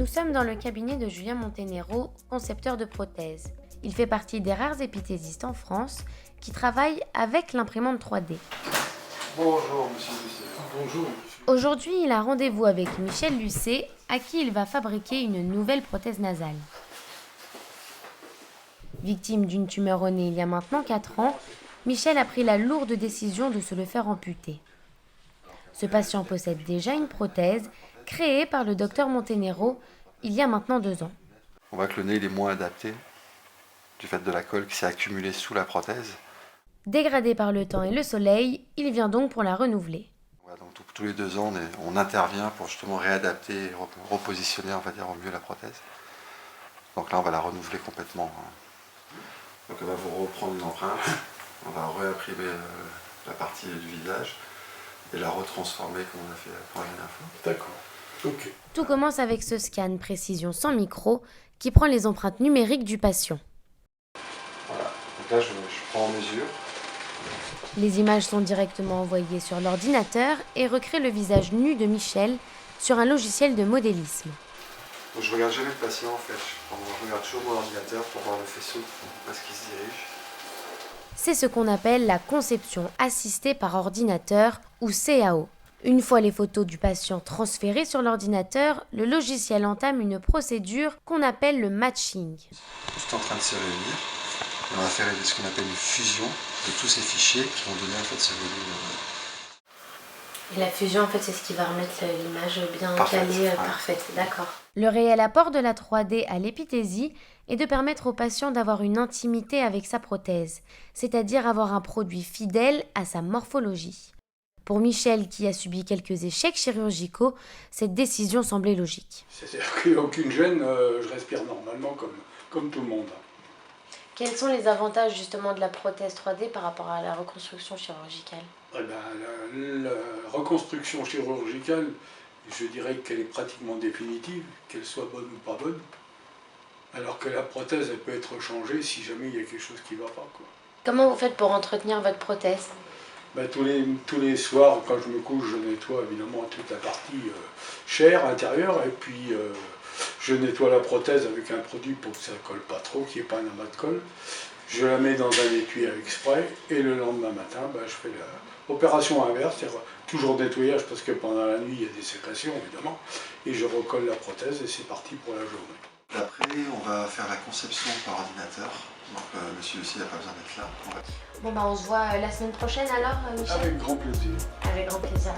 sommes dans le cabinet de Julien Montenero, concepteur de prothèses. Il fait partie des rares épithésistes en France qui travaillent avec l'imprimante 3D. Bonjour, monsieur Lucet. Bonjour. Aujourd'hui, il a rendez-vous avec Michel Lucet, à qui il va fabriquer une nouvelle prothèse nasale. Victime d'une tumeur au nez il y a maintenant 4 ans, Michel a pris la lourde décision de se le faire amputer. Ce patient possède déjà une prothèse créée par le docteur Montenero il y a maintenant 2 ans. On voit que le nez il est moins adapté du fait de la colle qui s'est accumulée sous la prothèse. Dégradé par le temps et le soleil, il vient donc pour la renouveler. Voilà, donc tous les 2 ans, on intervient pour justement réadapter et repositionner, on va dire, au mieux la prothèse. Donc là, on va la renouveler complètement. Donc on va vous reprendre une empreinte, on va réimprimer la partie du visage et la retransformer comme on a fait pour la dernière fois. D'accord. Ok. Tout commence avec ce scan précision sans micro qui prend les empreintes numériques du patient. Voilà, donc là je prends en mesure. Les images sont directement envoyées sur l'ordinateur et recréent le visage nu de Michel sur un logiciel de modélisme. Donc je regarde jamais le patient en fait, je regarde toujours mon ordinateur pour voir le faisceau, où est-ce qu'il se dirige. C'est ce qu'on appelle la conception assistée par ordinateur ou CAO. Une fois les photos du patient transférées sur l'ordinateur, le logiciel entame une procédure qu'on appelle le matching. Tout est en train de se réunir et on va faire ce qu'on appelle une fusion de tous ces fichiers qui vont donner en fait ce volume. Et la fusion, en fait, c'est ce qui va remettre l'image bien Parfaite, calée, ouais. parfaite, d'accord. Le réel apport de la 3D à l'épithésie est de permettre au patient d'avoir une intimité avec sa prothèse, c'est-à-dire avoir un produit fidèle à sa morphologie. Pour Michel, qui a subi quelques échecs chirurgicaux, cette décision semblait logique. C'est-à-dire qu'il n'y a aucune gêne, je respire normalement comme tout le monde. Quels sont les avantages justement de la prothèse 3D par rapport à la reconstruction chirurgicale ? Eh ben, la reconstruction chirurgicale, je dirais qu'elle est pratiquement définitive, qu'elle soit bonne ou pas bonne. Alors que la prothèse, elle peut être changée si jamais il y a quelque chose qui ne va pas, quoi. Comment vous faites pour entretenir votre prothèse ? Ben, tous les soirs, quand je me couche, je nettoie évidemment toute la partie chair intérieure, et puis je nettoie la prothèse avec un produit pour que ça ne colle pas trop, qu'il n'y ait pas un amas de colle. Je la mets dans un étui à exprès, et le lendemain matin, ben, je fais l'opération inverse, c'est-à-dire toujours nettoyage, parce que pendant la nuit, il y a des sécrétions, évidemment, et je recolle la prothèse, et c'est parti pour la journée. Après, on va faire la conception par ordinateur. Donc monsieur aussi n'a pas besoin d'être là. Bon bah on se voit la semaine prochaine alors, Michel ? Avec grand plaisir. Avec grand plaisir.